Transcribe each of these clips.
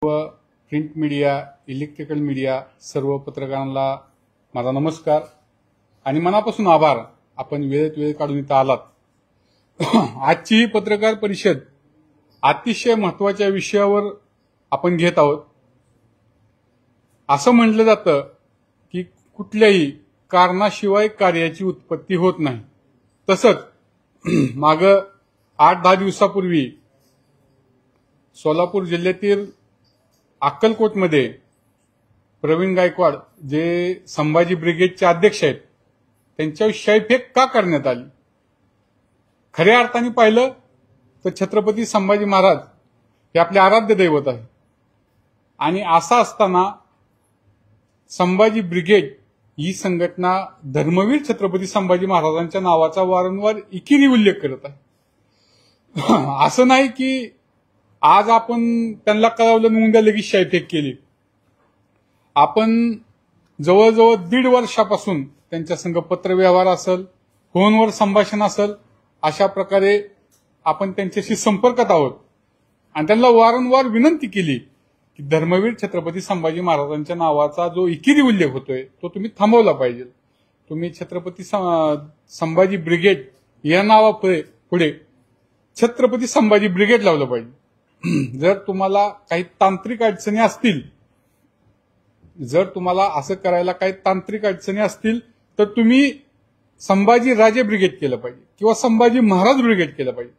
सर्व print media, electrical media, सर्व पत्रकारांना माझा नमस्कार आणि मनापासून आभार. आपण वेळ काढून इथं आलात. आजची ही पत्रकार परिषद अतिशय महत्त्वाच्या विषयावर आपण घेत आहोत. असं म्हटलं जातं की कुठल्याही कारणाशिवाय कार्याची उत्पत्ती होत नाही. तसंच माग 8-10 दिवसापूर्वी सोलापूर जिल्ह्यातील अक्कलकोटमध्ये प्रवीण गायकवाड जे संभाजी ब्रिगेडचे अध्यक्ष आहेत त्यांच्यावर शाईफेक का करण्यात आली. खऱ्या अर्थाने पाहिलं तर छत्रपती संभाजी महाराज हे आपले आराध्य दैवत आहे आणि असं असताना संभाजी ब्रिगेड ही संघटना धर्मवीर छत्रपती संभाजी महाराजांच्या नावाचा वारंवार एकेरी उल्लेख करत आहे. असं नाही की आज आपण त्यांना कळवलं आणि उद्या लगेच शाईफेक केली. आपण जवळजवळ 1.5 वर्षापासून त्यांच्या संग पत्रव्यवहार असेल, फोनवर संभाषण असेल, अशा प्रकारे आपण त्यांच्याशी संपर्कात आहोत आणि त्यांना वारंवार विनंती केली की धर्मवीर छत्रपती संभाजी महाराजांच्या नावाचा जो एकेरी उल्लेख होतोय तो तुम्ही थांबवला पाहिजे. तुम्ही छत्रपती संभाजी ब्रिगेड या नावापुढे छत्रपती संभाजी ब्रिगेड लावलं पाहिजे. जर तुम्हाला काही तांत्रिक अडचणी असतील, जर तुम्हाला असं करायला काही तांत्रिक अडचणी असतील तर तुम्ही संभाजी राजे ब्रिगेड केलं पाहिजे किंवा संभाजी महाराज ब्रिगेड केलं पाहिजे.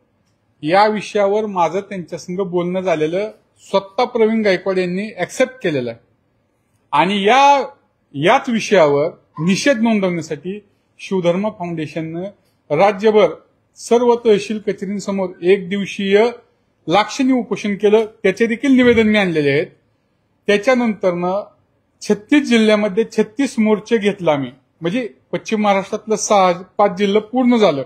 या विषयावर माझं त्यांच्यासंग बोलणं झालेलं स्वतः प्रवीण गायकवाड यांनी ऍक्सेप्ट केलेलं आहे आणि याच विषयावर निषेध नोंदवण्यासाठी शिवधर्म फाउंडेशननं राज्यभर सर्व तहसील कचेरींसमोर 1 दिवसीय लाक्षणिक उपोषण केलं. त्याचे देखील निवेदन मी आणलेले आहेत. त्याच्यानंतरनं 36 जिल्ह्यामध्ये 36 मोर्चे घेतला आम्ही. म्हणजे पश्चिम महाराष्ट्रातलं 5 जिल्हे पूर्ण झालं.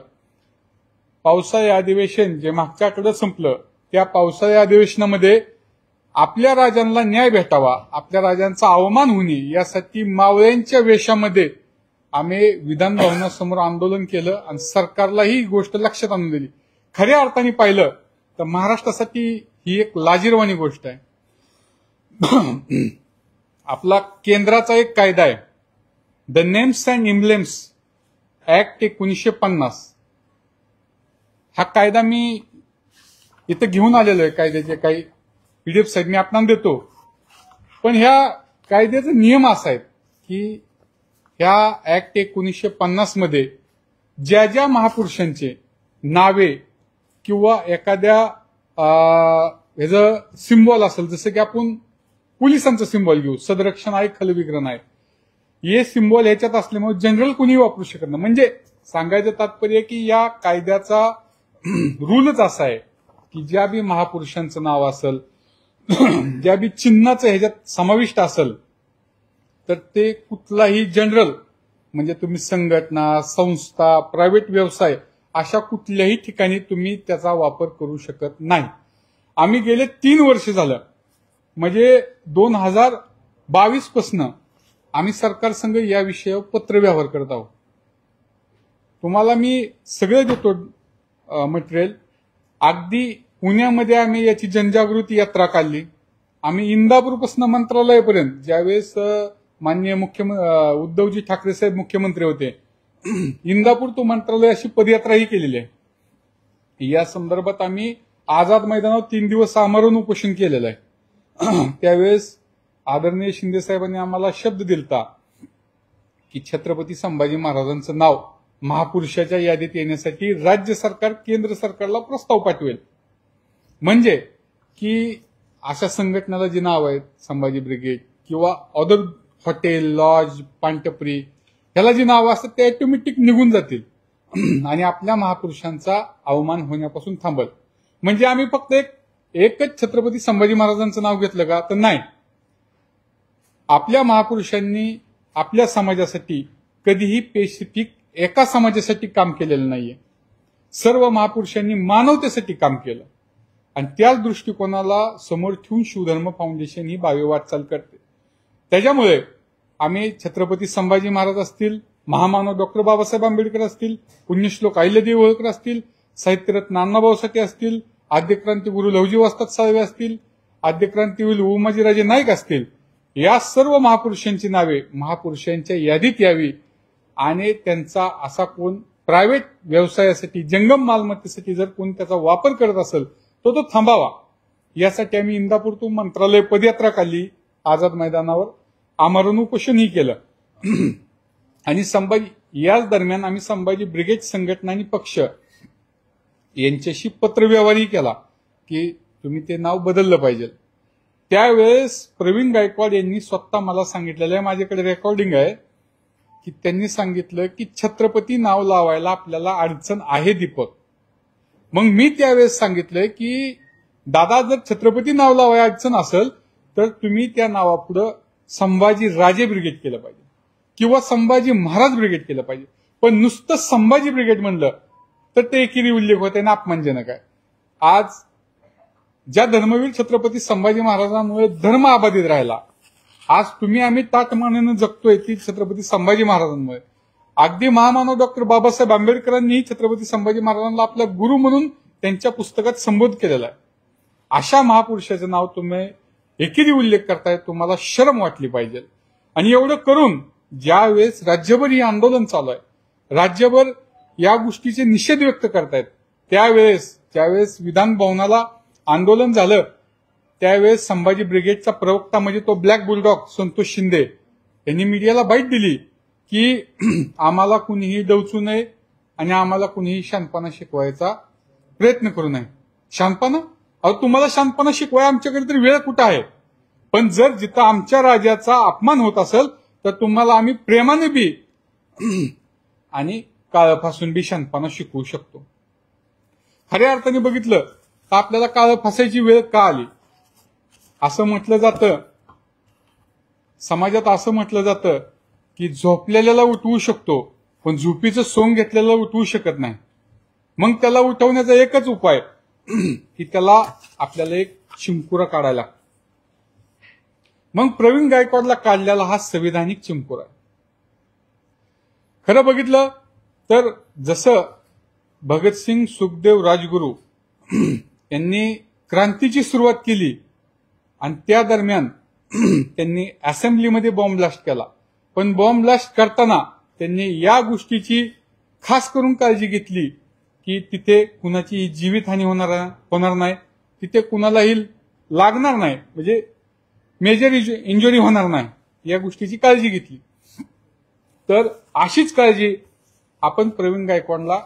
पावसाळी अधिवेशन जे मागच्या आठवड्यात संपलं त्या पावसाळी अधिवेशनामध्ये आपल्या राजांना न्याय भेटावा, आपल्या राजांचा अवमान होणे यासाठी मावळ्यांच्या वेशामध्ये आम्ही विधान भवनासमोर आंदोलन केलं आणि सरकारलाही ही गोष्ट लक्षात आणून दिली. खऱ्या अर्थाने पाहिलं तर महाराष्ट्रासाठी ही एक लाजिरवाणी गोष्ट आहे. आपला केंद्राचा एक कायदा आहे, द नेम्स अँड एम्ब्लेम्स ऍक्ट 1950. हा कायदा मी इथं घेऊन आलेलो आहे. कायद्याचे काही पीडीएफ साहेब मी आपणाला देतो. पण ह्या कायद्याचा नियम असा आहे की ह्या ऍक्ट 1950 मध्ये ज्या ज्या महापुरुषांचे नावे किंवा एखाद्या ह्याचं सिम्बॉल असेल, जसं की आपण पोलिसांचं सिम्बॉल घेऊ, सदरक्षण आहे, खलविग्रह आहे, हे सिम्बॉल ह्याच्यात असल्यामुळे जनरल कोणी वापरू शकत नाही. म्हणजे सांगायचं तात्पर्य की या कायद्याचा रूलच असा आहे की ज्या बी महापुरुषांचं नाव असेल, ज्या बी चिन्हाचं ह्याच्यात समाविष्ट असेल तर ते कुठलाही जनरल म्हणजे तुम्ही संघटना, संस्था, प्रायव्हेट व्यवसाय अशा कुठल्याही ठिकाणी तुम्ही त्याचा वापर करू शकत नाही. आम्ही गेले 3 वर्ष झालं म्हणजे 2022 पासून आम्ही सरकार संघ या विषयावर पत्रव्यवहार करत आहोत. तुम्हाला मी सगळं देतो मटेरियल. अगदी पुण्यामध्ये आम्ही याची जनजागृती यात्रा काढली. आम्ही इंदापूरपासून मंत्रालयापर्यंत ज्यावेळेस माननीय उद्धवजी ठाकरे साहेब मुख्यमंत्री होते, इंदापूर तो मंत्रालय अशी पदयात्राही केलेली आहे. या संदर्भात आम्ही आझाद मैदानावर 3 दिवस आमरण उपोषण केलेलं आहे. त्यावेळेस आदरणीय शिंदे साहेबांनी आम्हाला शब्द दिलता की छत्रपती संभाजी महाराजांचं नाव महापुरुषाच्या यादीत येण्यासाठी राज्य सरकार केंद्र सरकारला प्रस्ताव पाठवेल. म्हणजे की अशा संघटनेला जी नाव आहेत, संभाजी ब्रिगेड किंवा अदर हॉटेल, लॉज, पानटपरी, ह्याला जी नावं असतात ते ऑटोमॅटिक निघून जातील आणि आपल्या महापुरुषांचा अवमान होण्यापासून थांबल. म्हणजे आम्ही फक्त एकच छत्रपती संभाजी महाराजांचं नाव घेतलं का? तर नाही. आपल्या महापुरुषांनी आपल्या समाजासाठी कधीही स्पेसिफिक एका समाजासाठी काम केलेलं नाहीये. सर्व महापुरुषांनी मानवतेसाठी काम केलं आणि त्याच दृष्टिकोनाला समोर ठेवून शिवधर्म फाउंडेशन ही भावी वाटचाल करते. त्याच्यामुळे आम्ही छत्रपती संभाजी महाराज असतील, महामानव डॉक्टर बाबासाहेब आंबेडकर असतील, पुण्यश्लोक अहिल्यादेवी होळकर असतील, साहित्यरत्न अण्णाभाऊ साठे असतील, आद्यक्रांती गुरु लहुजी वस्ताद साहेब असतील, आद्यक्रांतीवीर उमाजीराजे नाईक असतील, या सर्व महापुरुषांची नावे महापुरुषांच्या यादीत यावी आणि त्यांचा असा कोण प्रायव्हेट व्यवसायासाठी जंगम मालमत्तेसाठी जर कोण त्याचा वापर करत असेल तो थांबावा. यासाठी आम्ही इंदापूर टू मंत्रालय पदयात्रा काढली, आझाद मैदानावर आमरण उपोषणही केलं. आणि संभाजी याच दरम्यान आम्ही संभाजी ब्रिगेड संघटना आणि पक्ष यांच्याशी पत्रव्यवहारही केला की तुम्ही ते नाव बदललं पाहिजे. त्यावेळेस प्रवीण गायकवाड यांनी स्वतः मला सांगितलेलं आहे, माझ्याकडे रेकॉर्डिंग आहे, की त्यांनी सांगितलं की छत्रपती नाव लावायला आपल्याला अडचण आहे दीपक. मग मी त्यावेळेस सांगितलंय की दादा जर छत्रपती नाव लावायला अडचण असेल तर तुम्ही त्या नावापुढं संभाजी राजे ब्रिगेड केलं पाहिजे किंवा संभाजी महाराज ब्रिगेड केलं पाहिजे. पण नुसतं संभाजी ब्रिगेड म्हणलं तर ते एकेरी उल्लेख होते आणि अपमानजनक आहे. आज ज्या धर्मवीर छत्रपती संभाजी महाराजांमुळे धर्म अबाधित राहिला, आज तुम्ही आम्ही ताटमानेनं जगतोय ती छत्रपती संभाजी महाराजांमुळे. अगदी महामानव डॉक्टर बाबासाहेब आंबेडकरांनीही छत्रपती संभाजी महाराजांना आपला गुरु म्हणून त्यांच्या पुस्तकात संबोधित केलेला आहे. अशा महापुरुषाचं नाव तुम्ही एकेरी उल्लेख करताय, तुम्हाला शरम वाटली पाहिजे. आणि एवढं करून ज्यावेळेस राज्यभर हे आंदोलन चालू आहे, राज्यभर या गोष्टीचे निषेध व्यक्त करतायत, त्यावेळेस विधान भवनाला आंदोलन झालं, त्यावेळेस संभाजी ब्रिगेडचा प्रवक्ता म्हणजे तो ब्लॅक बुलडॉग संतोष शिंदे यांनी मीडियाला बाईट दिली की आम्हाला कुणीही डवचू नये आणि आम्हाला कुणीही शानपणा शिकवायचा प्रयत्न करू नये. शानपणा? अहो, तुम्हाला शानपणा शिकवाय आमच्याकडे तरी वेळ कुठं आहे? पण जर जिथं आमच्या राजाचा अपमान होत असेल तर तुम्हाला आम्ही प्रेमाने बी आणि काळापासून बी शानपणा शिकवू शकतो. खऱ्या अर्थाने बघितलं तर आपल्याला काळ फासायची वेळ का आली? असं म्हटलं जातं, समाजात असं म्हटलं जातं की झोपलेल्याला उठवू शकतो पण झोपीचं सोंग घेतलेला उठवू शकत नाही. मग त्याला उठवण्याचा एकच उपाय की त्याला आपल्याला एक चिमकुरा काढायला. मग प्रवीण गायकवाडला काढलेला हा संविधानिक चिमकुरा आहे. खरं बघितलं तर जसं भगतसिंग, सुखदेव, राजगुरू यांनी क्रांतीची सुरुवात केली आणि त्या दरम्यान त्यांनी असेंब्लीमध्ये बॉम्ब ब्लास्ट केला, पण बॉम्ब ब्लास्ट करताना त्यांनी या गोष्टीची खास करून काळजी घेतली की तिथे कुणाची जीवितहानी होणार नाही, तिथे कुणालाही लागणार नाही, म्हणजे मेजर इंजुरी होणार नाही, या गोष्टीची काळजी घेतली. तर अशीच काळजी आपण प्रवीण गायकवाडला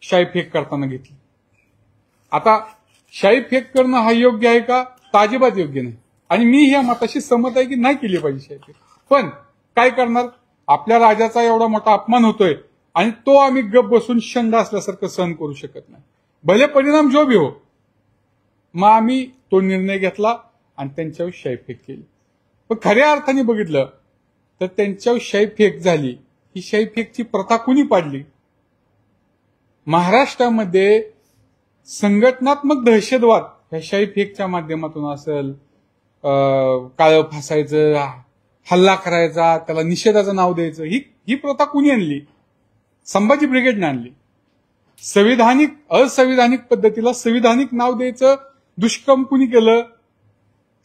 शाई फेक करताना घेतली. आता शाई फेक करणं हा योग्य आहे का? अजिबात योग्य नाही. आणि मी ह्या मताशी सहमत आहे की नाही केली पाहिजे शाई फेक. पण काय करणार? आपल्या राजाचा एवढा मोठा अपमान होतोय आणि तो आम्ही गप बसून शंड असल्यासारखं सहन करू शकत नाही, भले परिणाम जो भी हो. मग आम्ही तो निर्णय घेतला आणि त्यांच्यावर शाई फेक केली. पण खऱ्या अर्थाने बघितलं तर त्यांच्यावर शाई फेक झाली. ही शाई फेकची प्रथा कुणी पाडली? महाराष्ट्रामध्ये संघटनात्मक दहशतवाद ह्या शाई फेकच्या माध्यमातून असेल, काळं फासायचं, हल्ला करायचा, त्याला निषेधाचं नाव द्यायचं, ही प्रथा कुणी आणली? संभाजी ब्रिगेडने आणली. असंविधानिक पद्धतीला संविधानिक नाव द्यायचं दुष्कर्म कुणी केलं?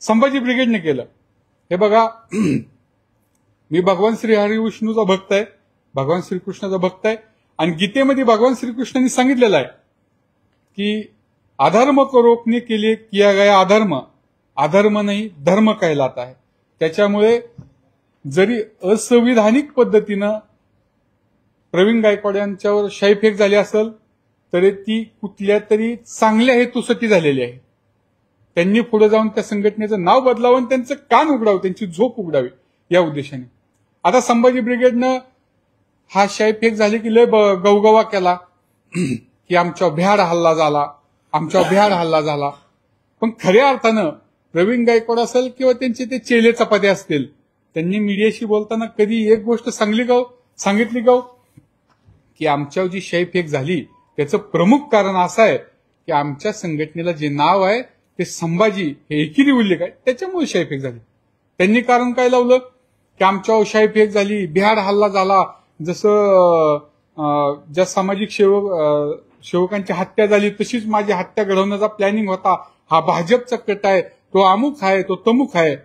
संभाजी ब्रिगेडने केलं. हे बघा, मी भगवान श्री हरिविष्णूचा भक्त आहे, भगवान श्रीकृष्णाचा भक्त आहे, आणि गीतेमध्ये भगवान श्रीकृष्णांनी सांगितलेलं आहे की अधर्म को रोकने के लिए किया गया अधर्म नहीं धर्म कहलाता है. त्याच्यामुळे जरी असंविधानिक पद्धतीनं प्रवीण गायकवाड यांच्यावर शाई फेक झाली असेल तरी ती कुठल्या तरी चांगल्या हेतूसाठी झालेली आहे. त्यांनी पुढे जाऊन त्या संघटनेचं नाव बदलावं आणि त्यांचं कान उघडावं, त्यांची झोप उघडावी या उद्देशाने. आता संभाजी ब्रिगेडनं हा शाई फेक झाली की लय गवगवा केला की आमच्या भ्याड हल्ला झाला. पण खऱ्या अर्थानं प्रवीण गायकवाड असेल किंवा त्यांचे ते चेले चपाते असतील, त्यांनी मीडियाशी बोलताना कधी एक गोष्ट सांगितली का की आमच्यावर जी शाई फेक झाली त्याचं प्रमुख कारण असं आहे की आमच्या संघटनेला जे नाव आहे ते संभाजी हे एकेरी उल्लेख आहे, त्याच्यामुळे शाई फेक झाली. त्यांनी कारण काय लावलं की आमच्यावर शाई फेक झाली, बिहाड हल्ला झाला, जसं ज्या सामाजिक सेवकांची हत्या झाली तशीच माझी हत्या घडवण्याचा प्लॅनिंग होता, हा भाजपचा कट आहे, तो अमुक आहे, तो तमुक आहे.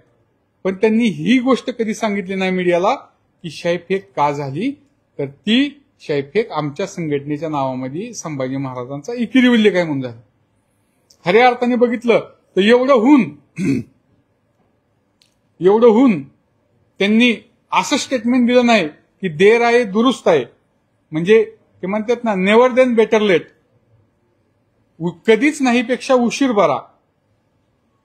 पण त्यांनी ही गोष्ट कधी सांगितली नाही मीडियाला की शाईफेक का झाली, तर ती शाईफेक आमच्या संघटनेच्या नावामध्ये संभाजी महाराजांचा एकेरी उल्लेख आहे म्हणून झाला. खऱ्या अर्थाने बघितलं तर एवढं होऊन त्यांनी असं स्टेटमेंट दिलं नाही की देर आहे दुरुस्त आहे, म्हणजे ते म्हणतात ना नेव्हर देन बेटर लेट, कधीच नाही पेक्षा उशीर बरा,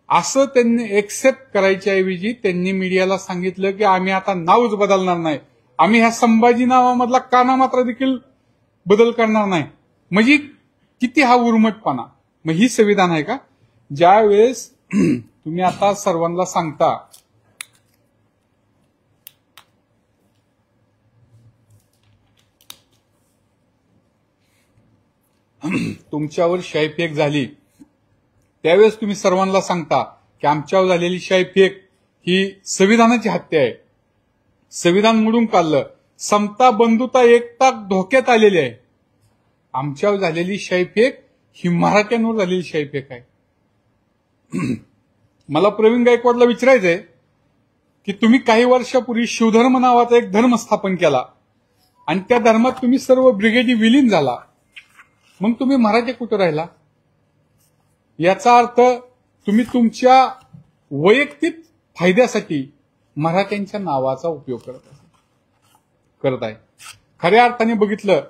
असं त्यांनी एक्सेप्ट करायच्या ऐवजी त्यांनी मीडियाला सांगितलं की आम्ही आता नावच बदलणार नाही, आम्ही ह्या संभाजी नावामधला काना मात्र देखील बदल करणार नाही. म्हणजे किती हा उर्मटपणा. मग ही संविधान आहे का? ज्या वेळेस तुम्ही आता सर्वांना सांगता तुमच्यावर शाईफेक झाली, त्यावेळेस तुम्ही सर्वांना सांगता की आमच्यावर झालेली शाईफेक ही संविधानाची हत्या आहे, संविधान मोडून काढलं, समता बंधुता एकता धोक्यात आलेली आहे. आमच्यावर झालेली शाईफेक ही मराठ्यांवर झालेली शाईफेक आहे. मला प्रवीण गायकवाडला विचारायचंय की तुम्ही काही वर्षापूर्वी शिवधर्म नावाचा एक धर्म स्थापन केला आणि त्या धर्मात तुम्ही सर्व ब्रिगेडी विलीन झाला, मग तुम्ही मराठी कुठं राहिला? याचा अर्थ तुम्ही तुमच्या वैयक्तिक फायद्यासाठी मराठ्यांच्या नावाचा उपयोग करत आहे. खऱ्या अर्थाने बघितलं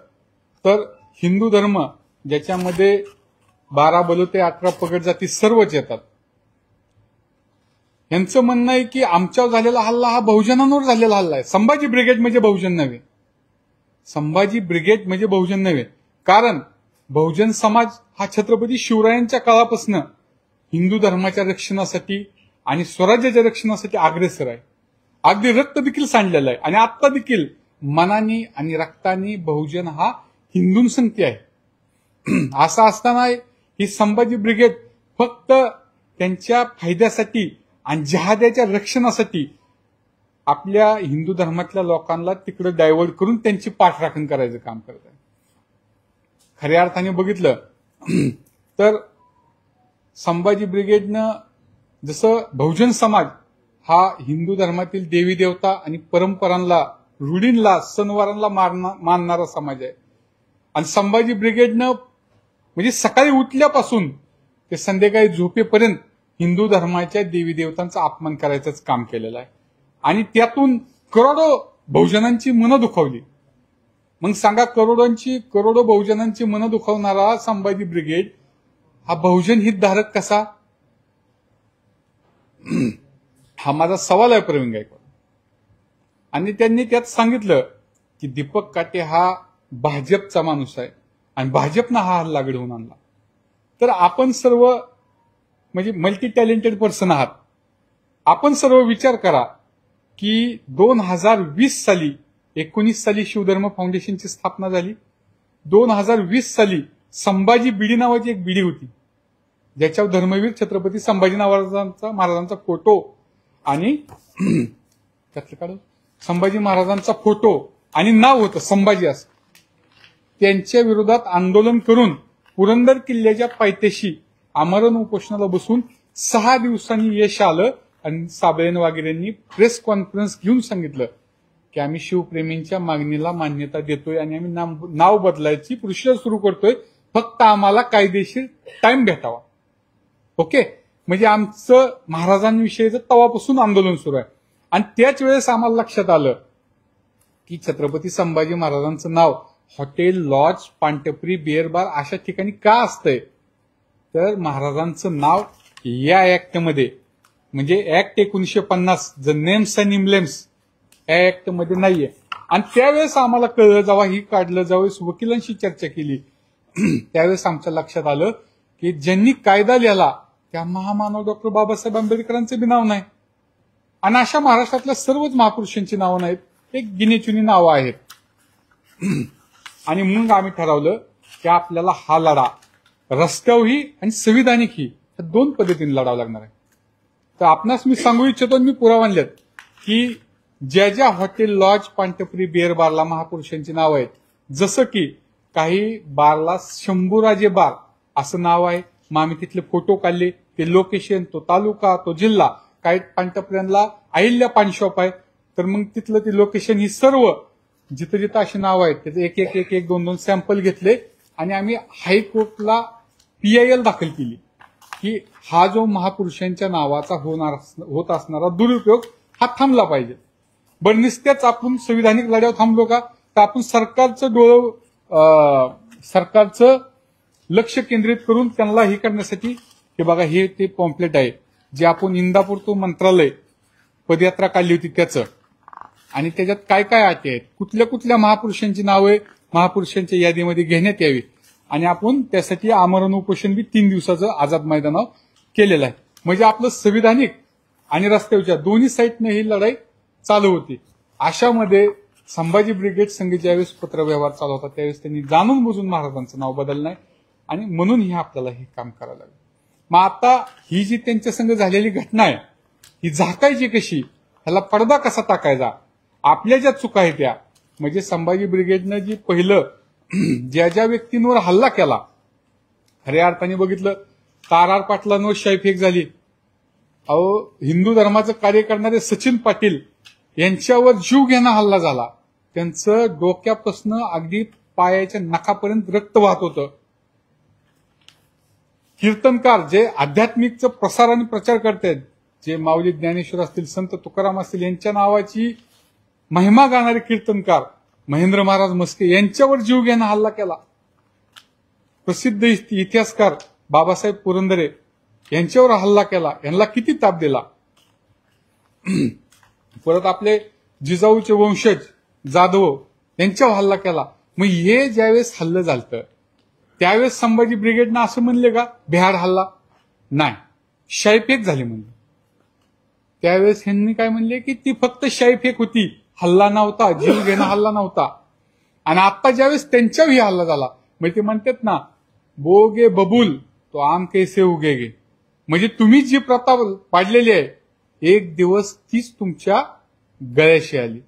तर हिंदू धर्म ज्याच्यामध्ये 12 बलुते 18 पगड जाती सर्वच येतात, यांचं म्हणणं आहे की आमच्यावर झालेला हल्ला हा बहुजनांवर झालेला हल्ला आहे. संभाजी ब्रिगेड म्हणजे बहुजन नव्हे, संभाजी ब्रिगेड म्हणजे बहुजन नव्हे, कारण बहुजन समाज हा छत्रपती शिवरायांच्या काळापासून हिंदू धर्माच्या रक्षणासाठी आणि स्वराज्याच्या रक्षणासाठी अग्रेसर आहे. अगदी रक्त देखील सांडलेलं आहे आणि आता देखील मनाने आणि रक्ताने बहुजन हा हिंदूंसंगती आहे. असं असताना ही संभाजी ब्रिगेड फक्त त्यांच्या फायद्यासाठी आणि जहाद्याच्या रक्षणासाठी आपल्या हिंदू धर्मातल्या लोकांना तिकडे डायव्हर्ट करून त्यांची पाठराखण करायचं काम करत आहे. खऱ्या अर्थाने बघितलं तर संभाजी ब्रिगेडनं जसं बहुजन समाज हा हिंदू धर्मातील देवी देवता आणि परंपरांना, रूढींना, सणवारांना मानणारा समाज आहे, आणि संभाजी ब्रिगेडनं म्हणजे सकाळी उठल्यापासून ते संध्याकाळी झोपेपर्यंत हिंदू धर्माच्या देवी देवतांचा अपमान करायचंच काम केलेलं आहे आणि त्यातून करोडो बहुजनांची मनं दुखावली. मग सांगा, करोडो बहुजनांची मनं दुखावणारा संभाजी ब्रिगेड हा बहुजन हितधारक कसा? हा माझा सवाल आहे प्रवीण गायकवाड. आणि त्यांनी त्यात सांगितलं की दीपक काटे हा भाजपचा माणूस आहे आणि भाजपनं हा हल्ला घडवून आणला. तर आपण सर्व म्हणजे मल्टी टॅलेंटेड पर्सन आहात, आपण सर्व विचार करा की 2020 साली 19 साली शिवधर्म फाउंडेशनची स्थापना झाली. 2020 साली संभाजी बिडी नावाची एक बिडी होती ज्याच्यावर धर्मवीर छत्रपती संभाजी महाराजांचा फोटो आणि संभाजी महाराजांचा फोटो आणि नाव होतं संभाजी असं. त्यांच्या विरोधात आंदोलन करून पुरंदर किल्ल्याच्या पायथ्याशी आमरण उपोषणाला बसून 6 दिवसांनी यश आलं आणि साबळेन वगैरेंनी प्रेस कॉन्फरन्स घेऊन सांगितलं की आम्ही शिवप्रेमींच्या मागणीला मान्यता देतोय आणि आम्ही नाव बदलायची प्रोसिजर सुरू करतोय, फक्त आम्हाला कायदेशीर टाइम भेटावा. ओके, म्हणजे आमचं महाराजांविषयीचं तवापासून आंदोलन सुरू आहे. आणि त्याच वेळेस आम्हाला लक्षात आलं की छत्रपती संभाजी महाराजांचं नाव हॉटेल, लॉज, पानटपरी, बिअर बार अशा ठिकाणी का असतंय, तर महाराजांचं नाव या ऍक्टमध्ये म्हणजे ऍक्ट 1950 द नेम्स अँड इम्ब्लेम्स या ऍक्टमध्ये नाहीये. आणि त्यावेळेस आम्हाला कळलं, जेव्हा ही काढलं, ज्यावेळेस वकिलांशी चर्चा केली, त्यावेळेस आमच्या लक्षात आलं की ज्यांनी कायदा लिहिला त्या महामानव डॉक्टर बाबासाहेब आंबेडकरांचे बी नाव नाही आणि अशा महाराष्ट्रातल्या सर्वच महापुरुषांची नावं नाहीत, एक गिनीचुनी नावं आहेत. आणि मग आम्ही ठरवलं की आपल्याला हा लढा रस्त्यावरही आणि संविधानिकही या 2 पद्धतीने लढावा लागणार आहे. तर आपणास मी सांगू इच्छितो, मी पुरावा आणलेत की ज्या ज्या हॉटेल, लॉज, पानटपरी, बिअर बारला महापुरुषांची नाव आहेत, जसं की काही बारला शंभूराजे बार असं नाव आहे, मग आम्ही तिथले फोटो काढले, ते लोकेशन, तो तालुका, तो जिल्हा. काही पानटपऱ्यांना अहिल्या पान शॉप आहे, तर मग तिथलं ते लोकेशन ही सर्व जिथं जिथं अशी नावं आहेत त्याचे एक एक एक एक दोन दोन सॅम्पल घेतले आणि आम्ही हायकोर्टला PIL दाखल केली की हा जो महापुरुषांच्या नावाचा होत असणारा दुरुपयोग हा थांबला पाहिजे. बरं, नुसत्याच आपण संविधानिक लढ्यावर थांबलो का, तर आपण सरकारचं लक्ष केंद्रित करून त्यांना हे करण्यासाठी हे बघा, हे ते पॉम्पलेट आहे जे आपण इंदापूर तो मंत्रालय पदयात्रा काढली होती त्याचं, आणि त्याच्यात काय काय अटी आहेत, कुठल्या कुठल्या महापुरुषांची नावे महापुरुषांच्या यादीमध्ये घेण्यात यावी, आणि आपण त्यासाठी आमरण उपोषण बी 3 दिवसाचं आझाद मैदानावर केलेलं आहे. म्हणजे आपलं संविधानिक आणि रस्त्यावरच्या दोन्ही साईडने ही लढाई चालू होती. अशामध्ये संभाजी ब्रिगेड संघ ज्यावेळेस पत्रव्यवहार चालू होता त्यावेळेस त्यांनी जाणून बुजून महाराजांचं नाव बदललं नाही, आणि म्हणून हे आपल्याला हे काम करायला लागलं. मग आता ही जी त्यांच्या संघ झालेली घटना आहे ही झाकायची कशी, ह्याला पडदा कसा टाकायचा, आपल्या ज्या चुका आहेत त्या, म्हणजे संभाजी ब्रिगेडनं जी पहिलं ज्या ज्या व्यक्तींवर हल्ला केला, खऱ्या अर्थाने बघितलं तारार पाटलांवर शाईफेक झाली. अहो, हिंदू धर्माचं कार्य करणारे सचिन पाटील यांच्यावर जीव घेणा हल्ला झाला. त्यांचं डोक्यापासून अगदी पायाच्या नखापर्यंत रक्त वाहत होतं. कीर्तनकार जे आध्यात्मिकचं प्रसार आणि प्रचार करतात, जे माऊली ज्ञानेश्वर असतील, संत तुकाराम असतील, यांच्या नावाची महिमा गाणारे कीर्तनकार महेंद्र महाराज मस्के यांच्यावर जीव घेणा हल्ला केला. प्रसिद्ध इतिहासकार बाबासाहेब पुरंदरे यांच्यावर हल्ला केला. यांना किती ताप दिला. परत आपले जिजाऊचे वंशज जाधव यांच्यावर हल्ला केला. मग हे ज्यावेळेस हल्लं झालं त्यावेळेस संभाजी ब्रिगेडनं असं म्हणले का बिहार हल्ला नाही, शाईफेक झाली म्हणले. त्यावेळेस ह्यांनी काय म्हणले की ती फक्त शाईफेक होती, हल्ला नव्हता, जीव घेणा हल्ला नव्हता. आणि आता ज्यावेळेस त्यांच्यावर हल्ला झाला मग ते म्हणतात ना, बोगे बबूल तो आम कैसे उगेगे, म्हणजे तुम्ही जी प्रथा पाडलेली आहे एक दिवस तीच तुमच्या गळ्याशी आली.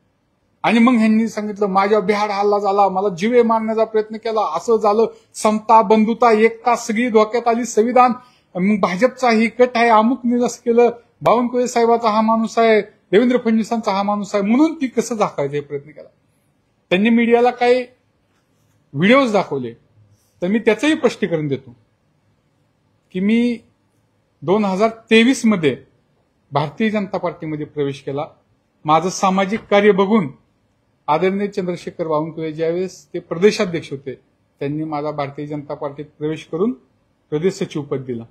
आणि मग ह्यांनी सांगितलं माझ्या बिहार हल्ला झाला, मला जीवे मारण्याचा प्रयत्न केला, असं झालं, समता बंधुता एकता सगळी धोक्यात आली, संविधान, मग भाजपचा ही कट आहे, अमुक निरस केलं, बावनकुळे साहेबाचा हा माणूस आहे, देवेंद्र फडणवीसांचा हा माणूस आहे, म्हणून ती कसं दाखवायचा हे प्रयत्न केला. त्यांनी मीडियाला काही व्हिडिओज दाखवले, तर मी त्याचंही स्पष्टीकरण देतो की मी 2023 मध्ये भारतीय जनता पार्टीमध्ये प्रवेश केला. माझं सामाजिक कार्य बघून आदरणीय चंद्रशेखर बावनकुळे ज्यावेळेस ते प्रदेशाध्यक्ष होते त्यांनी माझा भारतीय जनता पार्टीत प्रवेश करून प्रदेश सचिव पद दिला.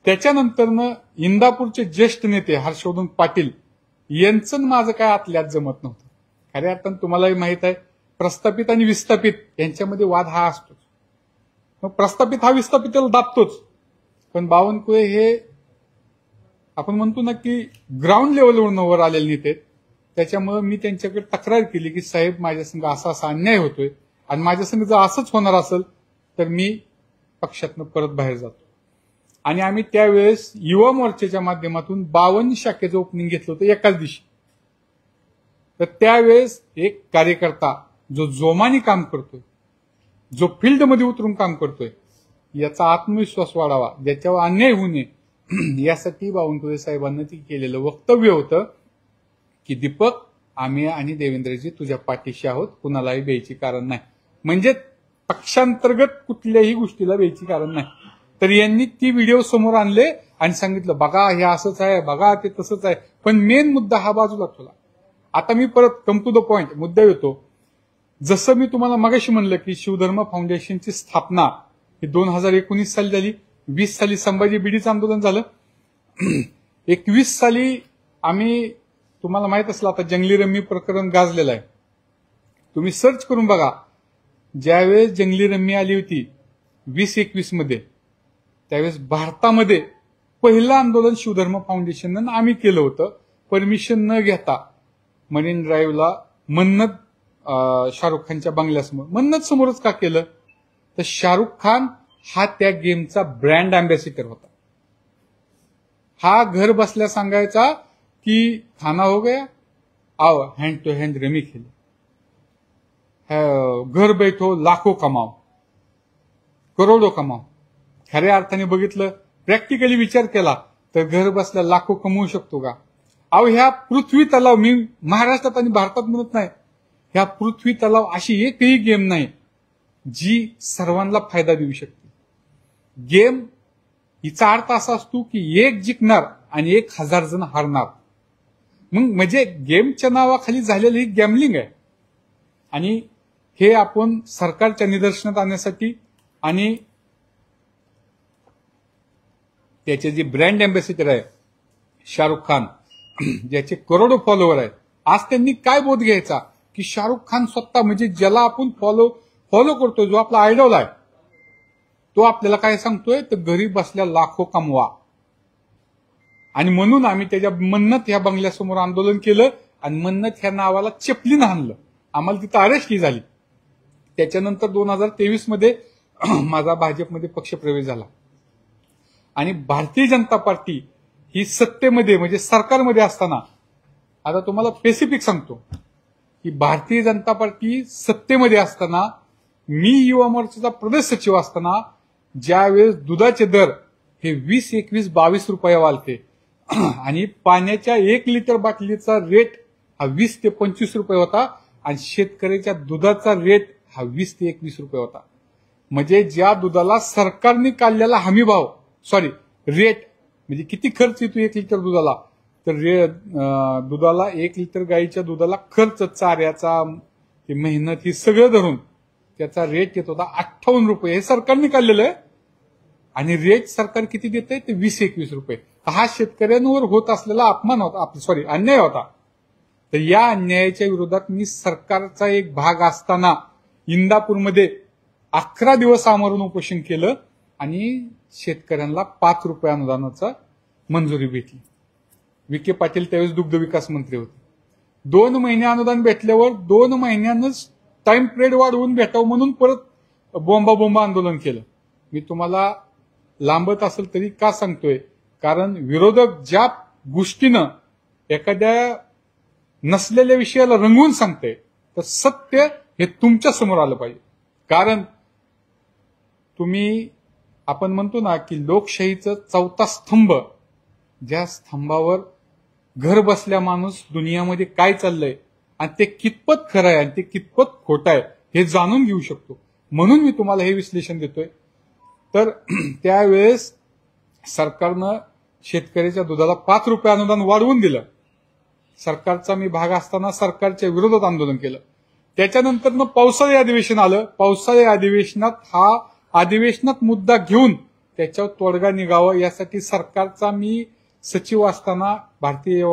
त्याच्यानंतरनं इंदापूरचे ज्येष्ठ नेते हर्षवर्धन पाटील यांचं माझं काय आतल्यात जमत नव्हतं. खऱ्या अर्थानं तुम्हालाही माहित आहे प्रस्थापित आणि विस्थापित यांच्यामध्ये वाद हा असतोच. मग प्रस्थापित हा विस्थापिताला दाबतोच, पण बावनकुळे हे आपण म्हणतो ना की ग्राउंड लेवलवरून वर आलेले नेते, त्याच्यामुळे मी त्यांच्याकडे तक्रार केली की साहेब माझ्या संग असा अन्याय होतोय आणि माझ्या संग जर असंच होणार असेल तर मी पक्षातनं परत बाहेर जातो. आणि आम्ही त्यावेळेस युवा मोर्चाच्या माध्यमातून 52 शाखेचं ओपनिंग घेतलं होतं एकाच दिवशी. तर त्यावेळेस एक कार्यकर्ता जो जोमाने काम करतोय, जो फील्डमध्ये उतरून काम करतोय, याचा आत्मविश्वास वाढावा, ज्याच्यावर अन्याय होऊ नये यासाठी बावनकुळे साहेबांना ती केलेलं वक्तव्य होतं की दीपक, आम्ही आणि देवेंद्रजी तुझ्या पाठीशी आहोत, कुणालाही द्यायची कारण नाही. म्हणजे पक्षांतर्गत कुठल्याही गोष्टीला द्यायची कारण नाही. तर यांनी ती व्हिडिओ समोर आणले आणि सांगितलं बघा हे असंच आहे, बघा ते तसंच आहे. पण मेन मुद्दा हा बाजूला ठेवला. आता मी परत कम टू द पॉइंट मुद्दा येतो. जसं मी तुम्हाला मगाशी म्हणलं की शिवधर्म फाउंडेशनची स्थापना ही 2019 साली झाली. 20 साली संभाजी बिडीचं आंदोलन झालं. 21 साली आम्ही, तुम्हाला माहित असलं आता जंगली रम्मी प्रकरण गाजलेलं आहे, तुम्ही सर्च करून बघा. ज्यावेळेस जंगली रम्मी आली होती 2021 मध्ये, त्यावेळेस भारतामध्ये पहिलं आंदोलन शिवधर्म फाउंडेशननं आम्ही केलं होतं. परमिशन न घेता मरीन ड्राईव्हला मन्नत शाहरुख खानच्या बंगल्यासमोर, मन्नत समोरच का केलं, तर शाहरुख खान हा त्या गेमचा ब्रँड अँबॅसिडर होता. हा घर बसल्या सांगायचा की खाना हो गया, आओ हँड टू हँड रमी खेले, घर बैठो लाखो कमाओ, करोडो कमाओ. खऱ्या अर्थाने बघितलं प्रॅक्टिकली विचार केला तर घर बसल्या लाखो कमवू शकतो का? अहो, ह्या पृथ्वी तलाव, मी महाराष्ट्रात आणि भारतात म्हणत नाही, ह्या पृथ्वी तलाव अशी एकही गेम नाही जी सर्वांना फायदा देऊ शकते. गेम हिचा अर्थ असा असतो की एक जिंकणार आणि 1000 जण हारणार. मग म्हणजे गेमच्या नावाखाली झालेलं ही गॅमलिंग आहे. आणि हे आपण सरकारच्या निदर्शनात आणण्यासाठी आणि त्याचे जे ब्रँड अँबॅसिडर आहे शाहरुख खान, ज्याचे करोडो फॉलोअर आहेत, आज त्यांनी काय बोध घ्यायचा की शाहरुख खान स्वतः, म्हणजे ज्याला आपण फॉलो करतो, जो आपला आयडॉल आहे, तो आपल्याला काय सांगतोय तर घरी बसल्या लाखो कमवा. आणि म्हणून आम्ही त्याच्या मन्नत ह्या बंगल्यासमोर आंदोलन केलं आणि मन्नत ह्या नावाला चपलीनं हाणलं. आम्हाला तिथं अरेस्टही झाली. त्याच्यानंतर 2023 मध्ये माझा भाजपमध्ये पक्षप्रवेश झाला आणि भारतीय जनता पार्टी ही सत्तेमध्ये म्हणजे सरकारमध्ये असताना, आता तुम्हाला स्पेसिफिक सांगतो की भारतीय जनता पार्टी सत्तेमध्ये असताना, मी युवा मोर्चाचा प्रदेश सचिव असताना, ज्यावेळेस दुधाचे दर हे 20, 21, 22 रुपये वालते आणि पाण्याच्या 1 लिटर बाटलीचा रेट हा 20 ते 25 रुपये होता आणि शेतकऱ्याच्या दुधाचा रेट हा 20 ते 21 रुपये होता. म्हणजे ज्या दुधाला सरकारने काढलेला हमी भाव, रेट, म्हणजे किती खर्च येतो 1 लिटर दुधाला, तर दुधाला 1 लिटर गाईच्या दुधाला खर्च, चाऱ्याचा, मेहनत, ही सगळं धरून त्याचा रेट येत होता 58 रुपये. हे सरकारने काढलेलं आहे. आणि रेट सरकार किती देते ते 20-21 रुपये. हा शेतकऱ्यांवर होत असलेला अपमान होता, अन्याय होता. तर या अन्यायाच्या विरोधात मी सरकारचा एक भाग असताना इंदापूरमध्ये 11 दिवस आमरण उपोषण केलं आणि शेतकऱ्यांना 5 रुपये अनुदानाचा मंजुरी भेटली. विखे पाटील त्यावेळेस दुग्ध विकास मंत्री होते. 2 महिने अनुदान भेटल्यावर 2 महिन्यांनाच टाइम पिरियड वाढवून भेटावं म्हणून परत बोंबा आंदोलन केलं. मी तुम्हाला लांबत असेल तरी का सांगतोय, कारण विरोधक ज्या गोष्टीनं एखाद्या नसलेल्या विषयाला रंगवून सांगते, तर सत्य हे तुमच्या समोर आलं पाहिजे. कारण आपण म्हणतो ना की लोकशाहीचं 4था स्तंभ, ज्या स्तंभावर घर बसल्या माणूस दुनियामध्ये काय चाललंय आणि ते कितपत खरं आहे आणि ते कितपत खोटं आहे हे जाणून घेऊ शकतो. म्हणून मी तुम्हाला हे विश्लेषण देतोय. तर त्यावेळेस सरकारनं शेतकऱ्याच्या दुधाला 5 रुपये अनुदान वाढवून दिलं. सरकारचा मी भाग असताना सरकारच्या विरोधात आंदोलन केलं. त्याच्यानंतर पावसाळी अधिवेशन आलं. पावसाळी अधिवेशनात मुद्दा घेऊन त्याच्यावर तोडगा निघावा यासाठी सरकारचा मी सचिव असताना भारतीय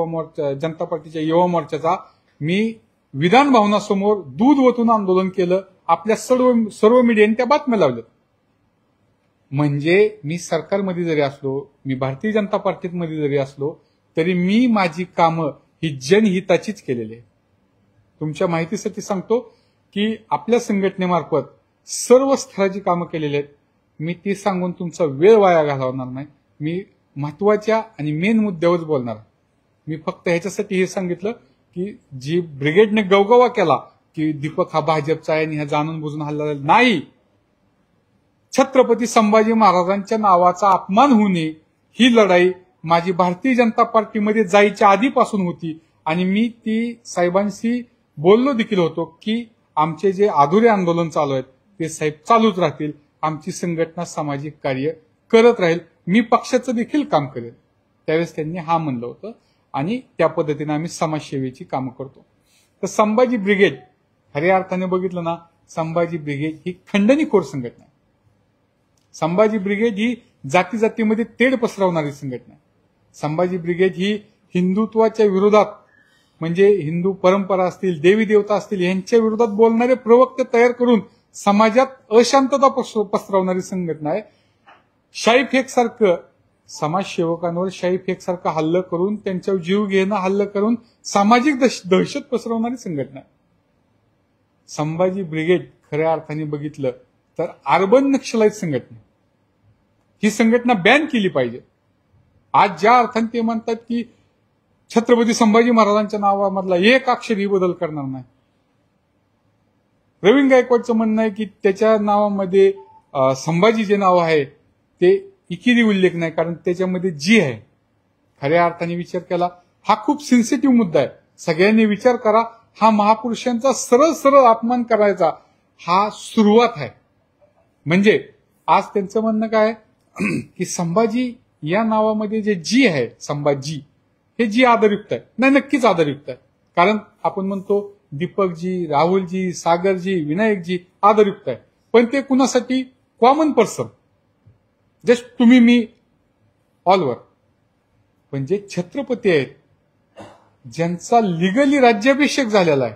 जनता पार्टीच्या युवा मोर्चाचा मी विधान भवनासमोर दूध ओतून आंदोलन केलं. आपल्या सर्व मीडियाने त्या बातम्या लावल्या. म्हणजे मी सरकारमध्ये जरी असलो, मी भारतीय जनता पार्टीमध्ये जरी असलो, तरी मी माझी कामं ही जनहिताचीच केलेली आहे. तुमच्या माहितीसाठी सांगतो की आपल्या संघटनेमार्फत सर्व स्तराची कामं केलेली आहेत. मी ती सांगून तुमचा वेळ वाया घालवणार नाही. मी महत्वाच्या आणि मेन मुद्द्यावर बोलणार. मी फक्त ह्याच्यासाठी हे सांगितलं की जी ब्रिगेडने गवगवा केला की दीपक हा भाजपचा आहे आणि ह्या जाणून बुजून हल्ला नाही. छत्रपती संभाजी महाराजांच्या नावाचा अपमान होणे ही लढाई माझी भारतीय जनता पार्टीमध्ये जायच्या आधीपासून होती आणि मी ती साहेबांशी बोललो देखील होतो की आमचे जे अधुरे आंदोलन चालू आहेत ते साहेब चालूच राहतील. आमची संघटना सामाजिक कार्य करत राहील. मी पक्षाचं देखील काम करेल. त्यावेळेस त्यांनी हा म्हणलं होतं आणि त्या पद्धतीने आम्ही समाजसेवेची कामं करतो. तर संभाजी ब्रिगेड खऱ्या अर्थाने बघितलं ना, संभाजी ब्रिगेड ही खंडणीखोर संघटना आहे. संभाजी ब्रिगेड ही जाती जातीमध्ये तेढ पसरवणारी संघटना आहे. संभाजी ब्रिगेड ही हिंदुत्वाच्या विरोधात, म्हणजे हिंदू परंपरा असतील, देवी देवता असतील यांच्या विरोधात बोलणारे प्रवक्ते तयार करून समाजात अशांतता पसरवणारी संघटना आहे. शाही फेक सारखं समाजसेवकांवर शाही फेक सारखं हल्ला करून त्यांच्यावर जीव घेणं, हल्ला करून सामाजिक दहशत पसरवणारी संघटना आहे. संभाजी ब्रिगेड खऱ्या अर्थाने बघितलं तर अर्बन नक्षलाईट संघटना. ही संघटना बॅन केली पाहिजे. आज ज्या अर्थाने ते म्हणतात की छत्रपती संभाजी महाराजांच्या नावामधला एक अक्षरही बदल करणार नाही. प्रवीण गायकवाडचं म्हणणं आहे की त्याच्या नावामध्ये संभाजी जे नाव आहे ते इकिरी उल्लेख नाही, कारण त्याच्यामध्ये जी आहे. खऱ्या अर्थाने विचार केला, हा खूप सेन्सिटिव्ह मुद्दा आहे. सगळ्यांनी विचार करा, हा महापुरुषांचा सरळ सरळ अपमान करायचा हा सुरुवात आहे. म्हणजे आज त्यांचं म्हणणं काय की संभाजी या नावामध्ये जे जी आहे, संभाजी हे जी आदरयुक्त आहे. नाही, नक्कीच आदरयुक्त आहे. कारण आपण म्हणतो दीपकजी, राहुलजी, सागरजी, विनायकजी आदरयुक्त आहे. पण ते कुणासाठी? कॉमन पर्सन, जस्ट तुम्ही मी, ऑलवर. पण जे छत्रपती आहेत, ज्यांचा लिगली राज्याभिषेक झालेला आहे,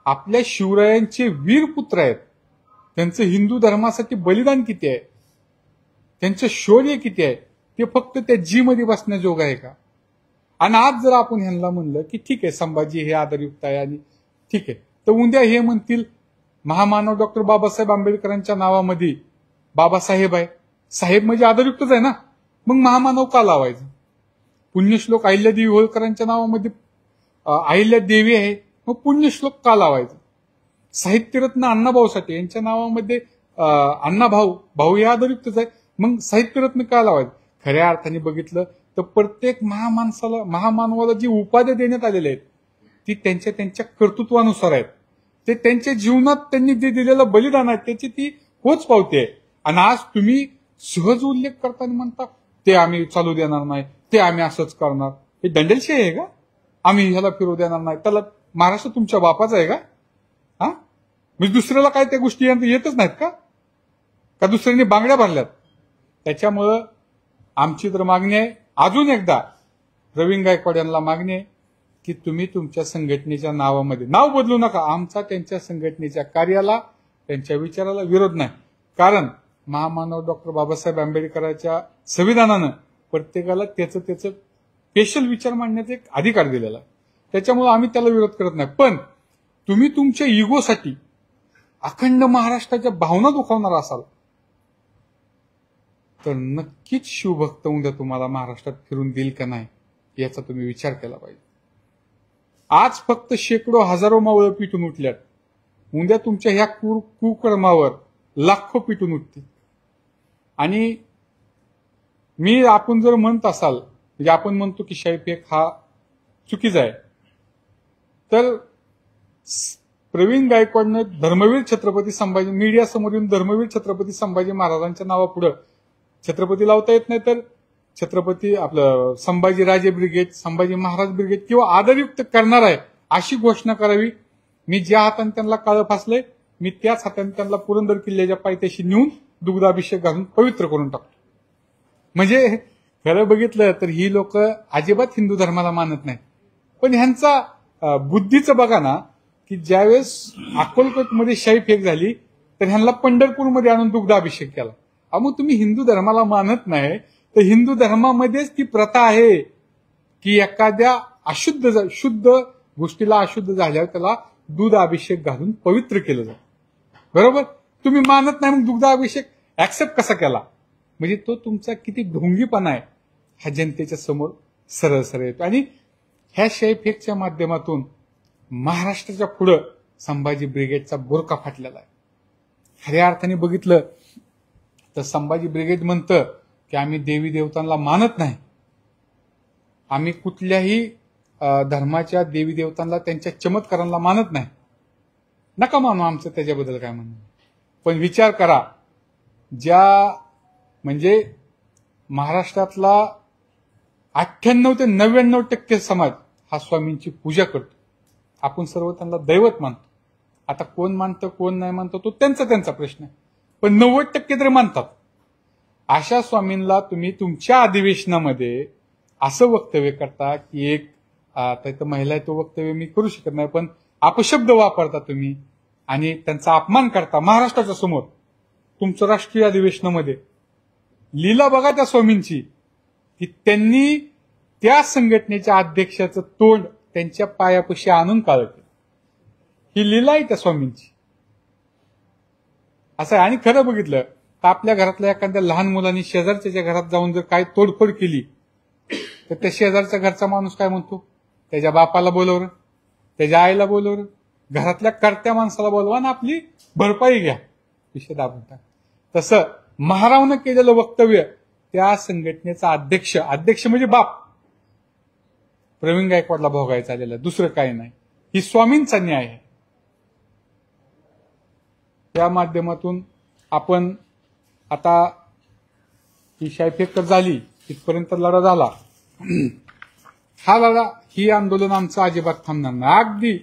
आपल्या शिवरायांचे वीर पुत्र आहेत, त्यांचं हिंदू धर्मासाठी बलिदान किती आहे, त्यांचं शौर्य किती आहे, ते फक्त त्या जी मध्ये बसण्याजोग आहे का? आणि आज जर आपण ह्यांना म्हणलं की ठीक आहे संभाजी हे आदरयुक्त आहे आणि ठीक आहे, तर उद्या हे म्हणतील महामानव डॉक्टर बाबासाहेब आंबेडकरांच्या नावामध्ये बाबासाहेब आहे, साहेब म्हणजे आदरयुक्तच आहे ना, मग महामानव का लावायचं? पुण्यश्लोक अहिल्यादेवी होळकरांच्या नावामध्ये अहिल्यादेवी आहे, मग पुण्यश्लोक का लावायचं? साहित्यरत्न अण्णाभाऊ साठे यांच्या नावामध्ये अण्णाभाऊ, भाऊ हे आदरयुक्तच आहे, मग साहित्यरत्न का लावायचं? खऱ्या अर्थाने बघितलं तर प्रत्येक महामानवाला जी उपाध्या देण्यात आलेल्या आहेत ती त्यांच्या त्यांच्या कर्तृत्वानुसार आहेत. ते त्यांच्या जीवनात त्यांनी जे दिलेलं बलिदान आहे त्याची ती पोच पावते. आणि आज तुम्ही सहज उल्लेख करताना म्हणता ते आम्ही चालू देणार नाही, ते आम्ही असंच करणार. हे दंडेलशाही आहे का? आम्ही ह्याला फिरू देणार नाही, त्याला महाराष्ट्र तुमच्या बापाचा आहे का? हा, म्हणजे दुसऱ्याला काय त्या गोष्टी येतच नाहीत का? का दुसऱ्यांनी बांगड्या भरल्यात? त्याच्यामुळं आमची तर मागणी आहे, अजून एकदा प्रवीण गायकवाड यांना मागणी आहे की तुम्ही तुमच्या संघटनेच्या नावामध्ये नाव बदलू नका. आमचा त्यांच्या संघटनेच्या कार्याला, त्यांच्या विचाराला विरोध नाही. कारण महामानव डॉक्टर बाबासाहेब आंबेडकरांच्या संविधानानं प्रत्येकाला त्याचं स्पेशल विचार मांडण्याचा एक अधिकार दिलेला आहे. त्याच्यामुळे आम्ही त्याला विरोध करत नाही. पण तुम्ही तुमच्या इगोसाठी अखंड महाराष्ट्राच्या भावना दुखावणार असाल तर नक्कीच शिवभक्त उद्या तुम्हाला महाराष्ट्रात फिरून देईल का नाही याचा तुम्ही विचार केला पाहिजे. आज फक्त शेकडो हजारो मावळं पिटून उठल्यात, उद्या तुमच्या ह्या कुकर्मावर लाखो पिटून उठतील. आणि आपण जर म्हणत असाल, म्हणजे आपण म्हणतो की शाहीफेक हा चुकीचा आहे, तर प्रवीण गायकवाडनं धर्मवीर छत्रपती संभाजी, मीडिया समोर येऊन धर्मवीर छत्रपती संभाजी महाराजांच्या नावापुढे छत्रपती लावता येत नाही, तर छत्रपती आपलं संभाजी राजे ब्रिगेड, संभाजी महाराज ब्रिगेड किंवा आदरयुक्त करणार आहे अशी घोषणा करावी. मी ज्या हाताने त्यांना काळं फासलंय, मी त्याच हाताने त्यांना पुरंदर किल्ल्याच्या पायथ्याशी नेऊन दुग्धाभिषेक घालून पवित्र करून टाकतो. म्हणजे खरं बघितलं तर ही लोक अजिबात हिंदू धर्माला मानत नाही. पण ह्यांचा बुद्धीचं बघा ना, की ज्यावेळेस अक्कलकोटमध्ये शाहीफेक झाली तर ह्यांना पंढरपूरमध्ये आणून दुग्धाभिषेक केला. मग तुम्ही हिंदू धर्माला मानत नाही तर हिंदू धर्मामध्येच ती प्रथा आहे की एखाद्या शुद्ध गोष्टीला अशुद्ध झाल्यावर त्याला दूध अभिषेक घालून पवित्र केलं जातं. बरोबर? तुम्ही मानत नाही, मग दुग्धाभिषेक ऍक्सेप्ट कसा केला? म्हणजे तो तुमचा किती ढोंगीपणा आहे हा जनतेच्या समोर सरळ सरळ येतो. आणि ह्या शाहीफेकच्या माध्यमातून महाराष्ट्राच्या पुढं संभाजी ब्रिगेडचा बोरका फाटलेला आहे. खऱ्या अर्थाने बघितलं तर संभाजी ब्रिगेड म्हणतं की आम्ही देवी देवतांना मानत नाही, आम्ही कुठल्याही धर्माच्या देवी देवतांना त्यांच्या चमत्कारांना मानत नाही. नका मानू, आमचं त्याच्याबद्दल काय म्हणणं. पण विचार करा, म्हणजे महाराष्ट्रातला 98 ते 99% समाज हा स्वामींची पूजा करतो. आपण सर्व त्यांना दैवत मानतो. आता कोण मानतं कोण नाही मानतं तो त्यांचा प्रश्न आहे, पण 90% तरी मानतात. अशा स्वामींना तुम्ही तुमच्या अधिवेशनामध्ये असं वक्तव्य करता की एक, आता इथं महिला आहे तो वक्तव्य मी करू शकत नाही, पण अपशब्द वापरता तुम्ही आणि त्यांचा अपमान करता महाराष्ट्राच्या समोर तुमचं राष्ट्रीय अधिवेशनामध्ये. लीला बघा त्या स्वामींची की त्यांनी त्या संघटनेच्या अध्यक्षाचं तोंड त्यांच्या पायापाशी आणून काळं केलं. ही लीला आहे त्या स्वामींची. असं आहे. आणि खरं बघितलं तर आपल्या घरातल्या एखाद्या लहान मुलांनी शेजारच्या घरात जाऊन जर काय तोडफोड केली तर त्या शेजारच्या घरचा माणूस काय म्हणतो? त्याच्या बापाला बोलवलं, त्याच्या आईला बोलवलं, घरातल्या कर्त्या माणसाला बोलवा आणि आपली भरपाई घ्या, विषय दाबून टाक. तसं महारावनं केलेलं वक्तव्य त्या संघटनेचा अध्यक्ष म्हणजे बाप प्रवीण गायकवाडला भोगायचा आलेला, दुसरं काही नाही. ही स्वामींचा न्याय आहे. त्या माध्यमातून आपण आता ही शायफेकर झाली, तिथपर्यंत लढा झाला. हा लढा, ही आंदोलन आमचं अजिबात थांबणार नाही. अगदी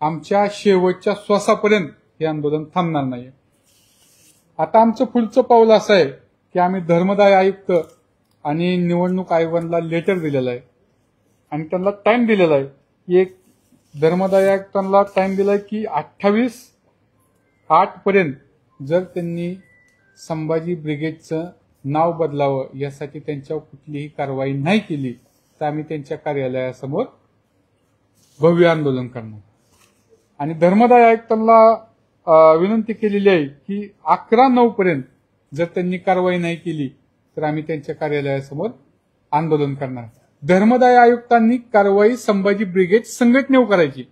आमच्या शेवटच्या श्वासापर्यंत हे आंदोलन थांबणार नाही. आता आमचं पुढचं पाऊल असं आहे की आम्ही धर्मदाय आयुक्त आणि निवडणूक आयोगाला लेटर दिलेलं आहे आणि त्यांना टाइम दिलेला आहे की एक धर्मदाय आयुक्तांना टाइम दिलाय की 28/8 पर्यंत जर त्यांनी संभाजी ब्रिगेडचं नाव बदलावं यासाठी त्यांच्यावर कुठलीही कारवाई नाही केली तर आम्ही त्यांच्या कार्यालयासमोर भव्य आंदोलन करणार. आणि धर्मदाय आयुक्तांना विनंती केलेली आहे की 11/9 पर्यंत जर त्यांनी कारवाई नाही केली तर आम्ही त्यांच्या कार्यालयासमोर आंदोलन करणार. धर्मदाय आयुक्तांनी कारवाई संभाजी ब्रिगेड संघटनेवर करायची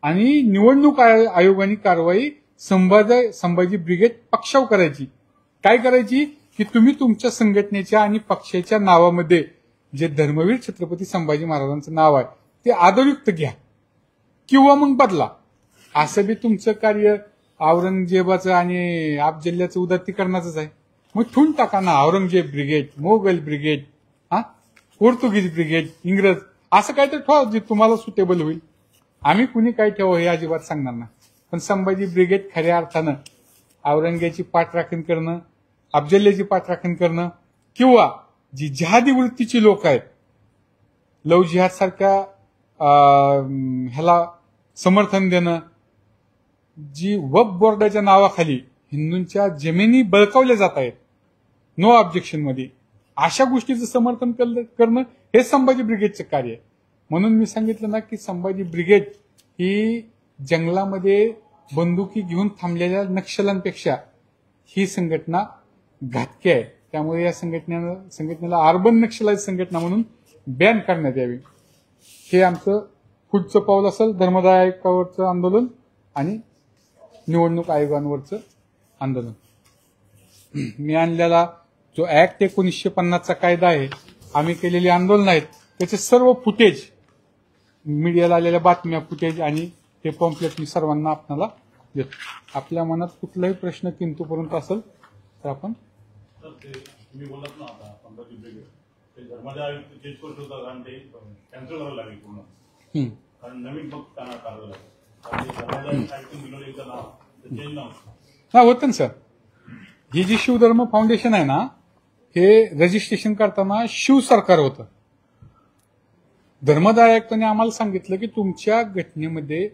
आणि निवडणूक आयोगाने कारवाई संभाजी ब्रिगेड पक्षावर करायची. काय करायची की तुम्ही तुमच्या संघटनेच्या आणि पक्षाच्या नावामध्ये जे धर्मवीर छत्रपती संभाजी महाराजांचं नाव आहे ते आदरयुक्त घ्या किंवा मग बदला. असं बी तुमचं कार्य औरंगजेबाचं आणि अफजल्याचं उदात्तीकरणाचंच आहे. मग ठेवून टाका ना औरंगजेब ब्रिगेड, मोगल ब्रिगेड, पोर्तुगीज ब्रिगेड, इंग्रज, असं काहीतरी ठेवा जे तुम्हाला सुटेबल होईल. आम्ही कुणी काय ठेवा हे अजिबात सांगणार नाही. पण संभाजी ब्रिगेड खऱ्या अर्थानं औरंगजेबाची पाठराखण करणं, अफजल्याची पाठराखण करणं किंवा जी जिहादी वृत्तीची लोक आहेत, लव जिहाद सारख्या ह्याला समर्थन देणं, जी वक्फ बोर्डाच्या नावाखाली हिंदूंच्या जमिनी बळकावल्या जात आहेत नो ऑब्जेक्शन मध्ये, अशा गोष्टीचं समर्थन करणं हे संभाजी ब्रिगेडचं कार्य आहे. म्हणून मी सांगितलं ना की संभाजी ब्रिगेड ही जंगलामध्ये बंदुकी घेऊन थांबलेल्या नक्षल्यांपेक्षा ही संघटना घातकी आहे. त्यामुळे या संघटनेला अर्बन नक्षलाईट संघटना म्हणून बॅन करण्यात यावी. हे आमचं पुढचं पाऊल असेल. धर्मदाय आयोगावरचं आंदोलन आणि निवडणूक आयोगांवरचं आंदोलन. मी आणलेला जो ऍक्ट 1950चा कायदा आहे, आम्ही केलेली आंदोलन आहेत, त्याचे सर्व फुटेज, मीडियाला आलेल्या बातम्या फुटेज आणि ते पॉम्पलेट मी सर्वांना आपल्याला देतो. आपल्या मनात कुठलाही प्रश्न किंतुपर्यंत असेल तर आपण तुम्ही बोलत ना आता संभाजी ब्रिगेड ते धर्मदाय आयुक्त चेंज करत होता आणि ते कॅन्सल करायला लागेल पूर्ण, कारण नवीन पक्ष त्यांना काढायला लागेल. धर्मदाय आयुक्त दिलं एकदा नाव ते चेंज नाव हा होतं ना सर. ही जी शिवधर्म फाउंडेशन आहे ना, हे रजिस्ट्रेशन करताना शिव सरकार होतं. धर्मदाय आयुक्तांनी आम्हाला सांगितलं की तुमच्या घटनेमध्ये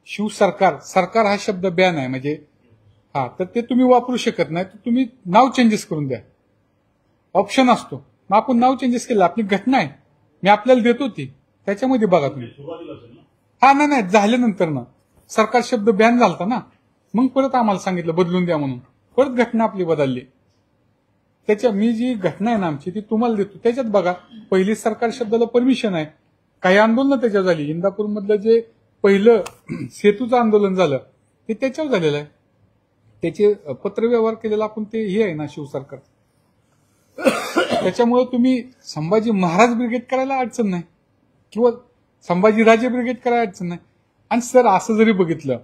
शिव सरकार हा शब्द बॅन आहे, म्हणजे तर ते तुम्ही वापरू शकत नाही, तर तुम्ही नाव चेंजेस करून द्या. ऑप्शन असतो. मग आपण नाव चेंजेस केलं, आपली घटना आहे, मी आपल्याला देतो ती, त्याच्यामध्ये बघा तुम्ही. नाही झाल्यानंतर ना सरकार शब्द बॅन झालता ना, मग परत आम्हाला सांगितलं बदलून द्या म्हणून, परत घटना आपली बदलली. त्याच्या मी जी घटना आहे ना आमची ती तुम्हाला देतो, त्याच्यात बघा. पहिली सरकार शब्दाला परमिशन आहे. काही आंदोलन त्याच्यावर झाली. इंदापूर मधलं जे पहिलं सेतूचं आंदोलन झालं ते त्याच्यावर झालेलं आहे. त्याचे पत्रव्यवहार केलेला आपण ते हे आहे ना शिवसरकार. त्याच्यामुळे तुम्ही संभाजी महाराज ब्रिगेड करायला अडचण नाही किंवा संभाजी राजे ब्रिगेड करायला अडचण नाही. आणि सर असं जरी बघितलं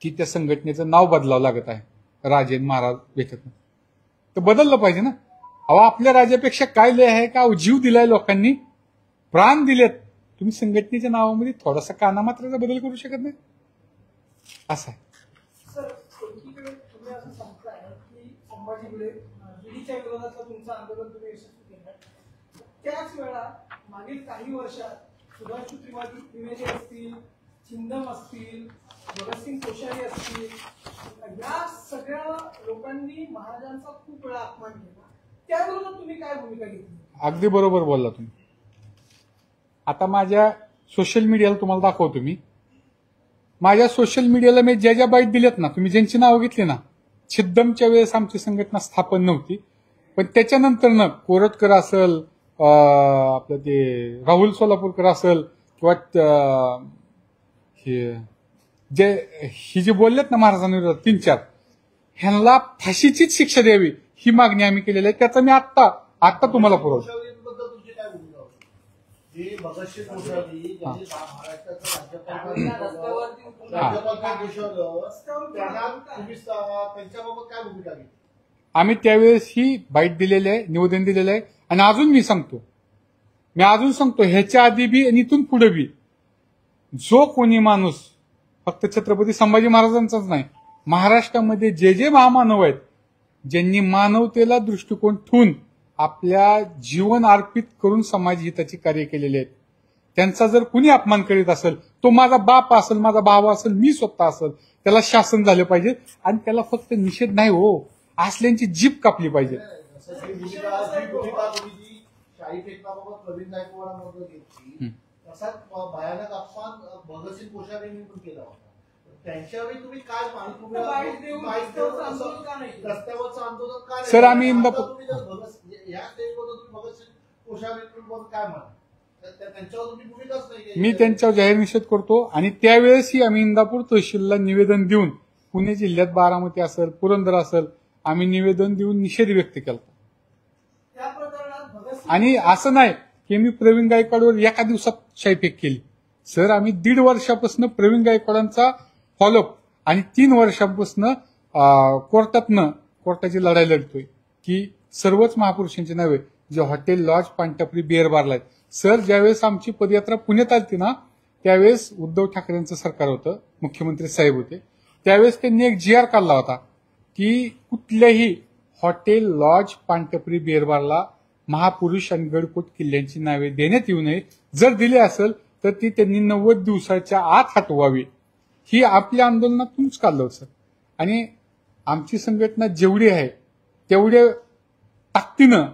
की त्या संघटनेचं नाव बदलावं लागत आहे, राजे महाराज भेटत नाही, तर बदललं पाहिजे ना. अहो आपल्या राजापेक्षा काय लय आहे का? जीव दिलाय लोकांनी, प्राण दिलेत. तुम्ही संघटनेच्या नावामध्ये थोडासा कानामात्राचा बदल करू शकत नाही, असं आहे. सर, एकीकडे तुम्ही असं सांगताय की संभाजी ब्रिगेडच्या विरोधातलं तुमचं आंदोलन तुम्ही यशस्वी केलं, त्याच वेळा मागील काही वर्षात सुभाष त्रिवेदी असतील, चिंदम असतील, भगतसिंग कोश्यारी असतील, या सगळ्या लोकांनी महाराजांचा खूप वेळा अपमान केला. त्याविरोधात तुम्ही काय भूमिका घेतली? अगदी बरोबर बोलला तुम्ही. आता माझ्या सोशल मीडियाला तुम्हाला दाखवतो मी. माझ्या सोशल मीडियाला मी ज्या बाईट दिल्यात ना, तुम्ही ज्यांची नावं घेतली ना, छिद्दमच्या वेळेस आमची संघटना स्थापन नव्हती, पण त्याच्यानंतर ना कोरटकर असेल, आपलं ते राहुल सोलापूरकर असेल किंवा ही जे बोललेत ना महाराजांविरोधात 3-4, ह्यांना फाशीचीच शिक्षा द्यावी ही मागणी आम्ही केलेली आहे. त्याचा मी आत्ता तुम्हाला पुरवतो. कोश्यारींबद्दल तुमची काय भूमिका होती? जे भगतसिंग कोश्यारी ज्यांनी महाराष्ट्राचं राज्यपाल घोषवलं त्यांना तुम्ही त्यांच्याबाबत काय भूमिका घेतली? आम्ही त्यावेळेस ही बाईट दिलेली आहे, निवेदन दिलेलं आहे. आणि अजून मी सांगतो ह्याच्या आधी बी आणि इथून पुढे बी जो कोणी माणूस फक्त छत्रपती संभाजी महाराजांचाच नाही, महाराष्ट्रामध्ये जे महामानव आहेत, ज्यांनी मानवतेला दृष्टिकोन ठेवून आपल्या जीवन अर्पित करून समाज हिताची कार्य केलेले आहेत, त्यांचा जर कुणी अपमान करीत असेल, तो माझा बाप असेल, माझा भाव असेल, मी स्वतः असेल, त्याला शासन झालं पाहिजे. आणि त्याला फक्त निषेध नाही हो, असल्यांची जीभ कापली पाहिजे. भूमिका तुम्ही जी शाही फेकण्याबाबत प्रवीण गायकवाडांबद्दल घेतली, तसाच भयानक अपमान भगतसिंग कोश्यारींनी पण केला होता. त्यांच्यावेळी तुम्ही काय रस्त्यावरचं आंदोलन काय? सर, आम्ही इंदापूर या स्टेजबद्दल तुम्ही भगतसिंग कोश्यारींबद्दल काय म्हणा? त्यांच्यावर तुम्ही भूमिकाच नाही. मी त्यांच्यावर जाहीर निषेध करतो. आणि त्यावेळेसही आम्ही इंदापूर तहसीलला निवेदन देऊन, पुणे जिल्ह्यात बारामती असेल, पुरंदर असेल, आम्ही निवेदन देऊन निषेध व्यक्त केला. आणि असं नाही की मी प्रवीण गायकवाडवर एका दिवसात शाईफेक केली. सर, आम्ही 1.5 वर्षापासून प्रवीण गायकवाडांचा फॉलोअप आणि 3 वर्षापासून कोर्टाची लढाई लढतोय की सर्वच महापुरुषांची नावे जे हॉटेल, लॉज, पानटपरी, बिअर बारला आहेत. सर, ज्यावेळेस आमची पदयात्रा पुण्यात आली ना, त्यावेळेस उद्धव ठाकरेंचं सरकार होतं, मुख्यमंत्री साहेब होते. त्यावेळेस त्यांनी एक GR काढला होता की कुठल्याही हॉटेल, लॉज, पानटपरी, बिअर बारला महापुरुष आणि गडकोट किल्ल्यांची नावे देण्यात येऊ नये. जर दिली असेल तर ती त्यांनी 90 दिवसाच्या आत हटवावी. ही आपल्या आंदोलनातूनच काढलं होतं. आणि आमची संघटना जेवढी आहे तेवढ्या ताकदीनं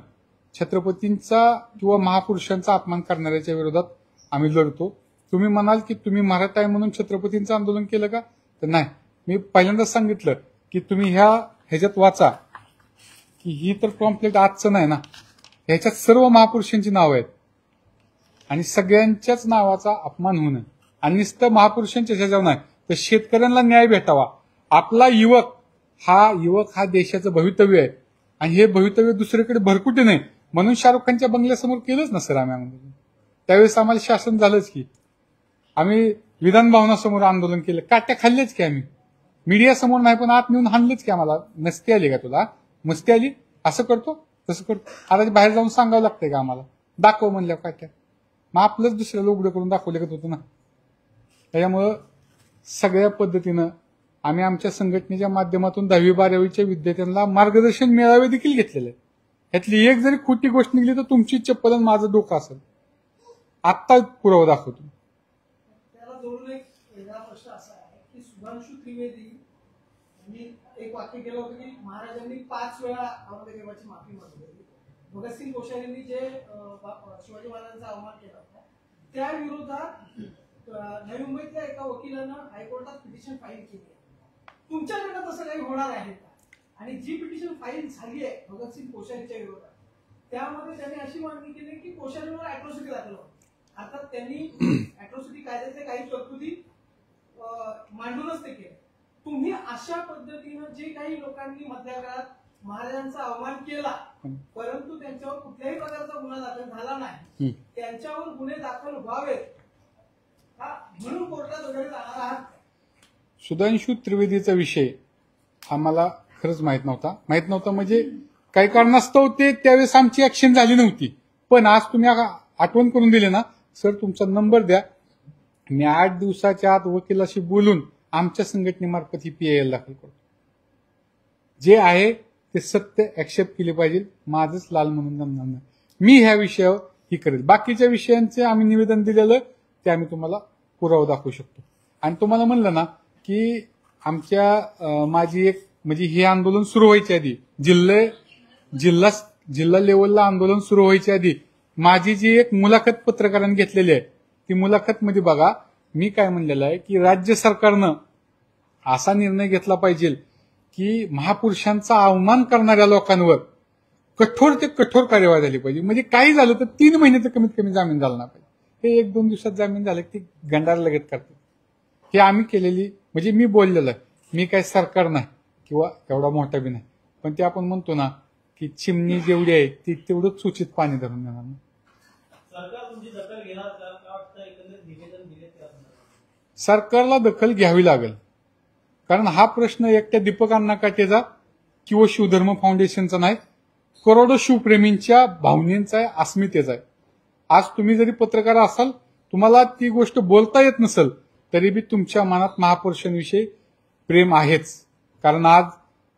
छत्रपतींचा किंवा महापुरुषांचा अपमान करणाऱ्याच्या विरोधात आम्ही लढतो. तुम्ही म्हणाल की तुम्ही मराठा आहे म्हणून छत्रपतींचं आंदोलन केलं का? तर नाही. मी पहिल्यांदाच सांगितलं की तुम्ही ह्याच्यात वाचा की ही तर कॉम्प्लेट आजचं नाही ना, ह्याच्यात सर्व महापुरुषांची नावं आहेत आणि सगळ्यांच्याच नावाचा अपमान होऊ नये. आणि नुसतं महापुरुषांच्या ह्याच्यावर नाही तर शेतकऱ्यांना न्याय भेटावा. आपला युवक हा देशाचं भवितव्य आहे आणि हे भवितव्य दुसरीकडे भरकुटे नाही म्हणून शाहरुख खानच्या बंगल्यासमोर केलंच ना सर आम्ही आंदोलन. त्यावेळेस आम्हाला शासन झालंच की आम्ही विधान भवनासमोर आंदोलन केलं, काट्या खाल्ल्याच की आम्ही, मीडिया समोर नाही पण आत नेऊन हाणलंच की. आम्हाला मस्ती आली का तुला? मस्ती आली? असं करतो तसं करतो. आता बाहेर जाऊन सांगावं लागतंय का आम्हाला? दाखव म्हणल्यावर काट्या. मग आपलंच दुसऱ्याला उघडं करून दाखवलं का होतं ना. त्याच्यामुळं सगळ्या पद्धतीनं आम्ही आमच्या संघटनेच्या माध्यमातून 10वी-12वीच्या विद्यार्थ्यांना मार्गदर्शन मेळावे देखील घेतलेले आहेत. ह्यातली एक जरी खोटी गोष्ट निघली तर तुमची चप्पल आणि माझं डोकं असेल. आत्ता पुरावा दाखवतो. त्याला जोडून एक वेगळा प्रश्न असा आहे की सुधांशू त्रिवेदी यांनी एक वाक्य केलं होतं की महाराजांनी 5 वेळा औरंगजेबाची माफी मागितली. भगतसिंग कोश्यारींनी जे शिवाजी महाराजांचा अवमान केला होता त्या विरोधात नवी मुंबईतल्या एका वकिलानं हायकोर्टात पिटिशन फाईल केली आहे. तुमच्याकडनं तसं काही होणार आहे का? आणि जी पिटिशन फाईल झाली आहे भगतसिंग कोश्यारीच्या विरोधात त्यामध्ये त्यांनी अशी मागणी केली की कोश्यारीवर अॅट्रॉसिटी दाखल होती. अर्थात त्यांनी अॅट्रॉसिटी कायद्यातल्या काही तरतुदी मांडूनच ते केले. तुम्ही अशा पद्धतीनं जे काही लोकांनी मधल्या काळात महाराजांचा अवमान केला परंतु त्यांच्यावर कुठल्याही प्रकारचा गुन्हा दाखल झाला नाही, त्यांच्यावर गुन्हे दाखल व्हावेत म्हणून कोर्टात वगैरे जाणार आहात? सुधांशू त्रिवेदीचा विषय आम्हाला खरंच माहित नव्हता म्हणजे काही कारणास्तव ते त्यावेळेस आमची ऍक्शन झाली नव्हती. पण आज तुम्ही आठवण करून दिली ना सर, तुमचा नंबर द्या, मी 8 दिवसाच्या आत वकिलाशी बोलून आमच्या संघटनेमार्फत ही PIL दाखल करतो. जे आहे ते सत्य ऍक्सेप्ट केले पाहिजे. माझंच लाल म्हणून जमणार नाही. मी ह्या विषयावर ही करेल. बाकीच्या विषयांचे आम्ही निवेदन दिलेलं ते आम्ही तुम्हाला पुरावा दाखवू शकतो. आणि तुम्हाला म्हणलं ना की माझी एक म्हणजे हे आंदोलन सुरू व्हायच्या आधी जिल्हा लेवलला आंदोलन सुरू व्हायच्या आधी माझी जी एक मुलाखत पत्रकारांनी घेतलेली आहे ती मुलाखत मध्ये बघा मी काय म्हणलेलं आहे की राज्य सरकारनं असा निर्णय घेतला पाहिजे की महापुरुषांचा अवमान करणाऱ्या लोकांवर कठोर ते कठोर कार्यवाही झाली पाहिजे. म्हणजे काही झालं तर 3 महिने तर कमीत कमी जामीन झाला नाही पाहिजे. हे 1-2 दिवसात जामीन झालं की गंडार लगेच करतात. हे आम्ही केलेली म्हणजे मी बोललेलं आहे. मी काय सरकार नाही किंवा एवढा मोठा बी नाही, पण ते आपण म्हणतो ना की चिमणी जेवढी आहे ती तेवढंच सूचित पाणी धरून देणार ना. सरकार तुमची दखल घेणार का? काय वाटतं एकंदरीत निवेदन दिले त्या संदर्भात? सरकारला दखल घ्यावी लागेल, कारण हा प्रश्न एकट्या दीपक अण्णा काटेचा किंवा शिवधर्म फाउंडेशनचा नाही, करोडो शिवप्रेमींच्या भावनेचा आहे, अस्मितेचा आहे. आज तुम्ही जरी पत्रकार असाल, तुम्हाला ती गोष्ट बोलता येत नसेल, तरी बी तुमच्या मनात महापुरुषांविषयी प्रेम आहेच. कारण आज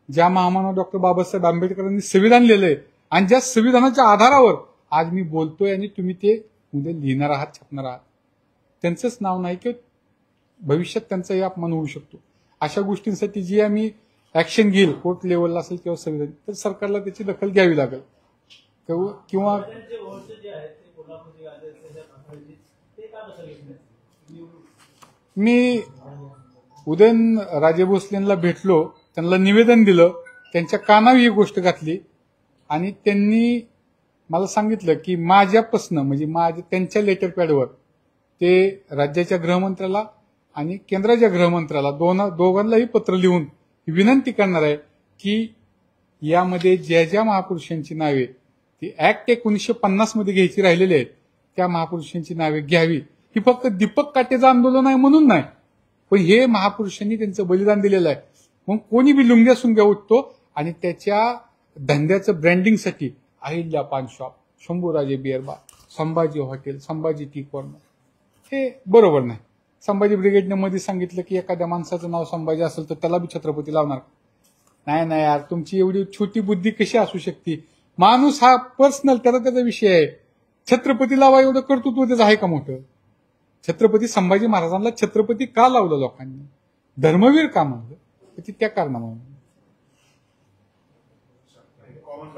ज्या महामानव डॉक्टर बाबासाहेब आंबेडकरांनी संविधान लिहिलंय आणि ज्या संविधानाच्या आधारावर आज मी बोलतोय आणि तुम्ही ते उद्या लिहिणार आहात, छापणार आहात, त्यांचंच नाव नाही की भविष्यात त्यांचाही अपमान होऊ शकतो. अशा गोष्टींसाठी जी आम्ही ऍक्शन घेईल कोर्ट लेवलला असेल किंवा संविधान, तर सरकारला त्याची दखल घ्यावी लागेल. किंवा त्यांचे ओळखचे जे आहेत ते कोल्हापूरचे आले त्याच्या प्रकारचे ते का कसं घेतलं? मी उदयन राजे भोसलेंना भेटलो, त्यांना निवेदन दिलं, त्यांच्या कानावर ही गोष्ट घातली आणि त्यांनी मला सांगितलं की माझ्यापासनं म्हणजे त्यांच्या लेटर पॅडवर ते राज्याच्या गृहमंत्र्याला आणि केंद्राच्या गृहमंत्र्याला दोघांनाही पत्र लिहून विनंती करणार आहे की यामध्ये ज्या ज्या महापुरुषांची नावे ती ऍक्ट 1950 मध्ये घ्यायची राहिलेली आहेत त्या महापुरुषांची नावे घ्यावी. ही फक्त दीपक काटेचं आंदोलन आहे म्हणून नाही, पण हे महापुरुषांनी त्यांचं बलिदान दिलेलं आहे. मग कोणी बी लुंग्या सुंग्या उठतो आणि त्याच्या धंद्याचं ब्रँडिंगसाठी Ahilya paan shop, Shambhuraje beer bar, Sambhaji hotel, Sambhaji tea corner, हे बरोबर नाही. संभाजी ब्रिगेडने मध्ये सांगितलं की एखाद्या माणसाचं नाव संभाजी असेल तर त्याला बी छत्रपती लावणार. नाही यार, तुमची एवढी छोटी बुद्धी कशी असू शकते? माणूस हा पर्सनल त्याचा विषय आहे. छत्रपती लावा एवढं कर्तृत्व त्याचं आहे का मोठं? छत्रपती संभाजी महाराजांना छत्रपती का लावलं लोकांनी? धर्मवीर का म्हणलं? त्या कारणामुळे. कॉमन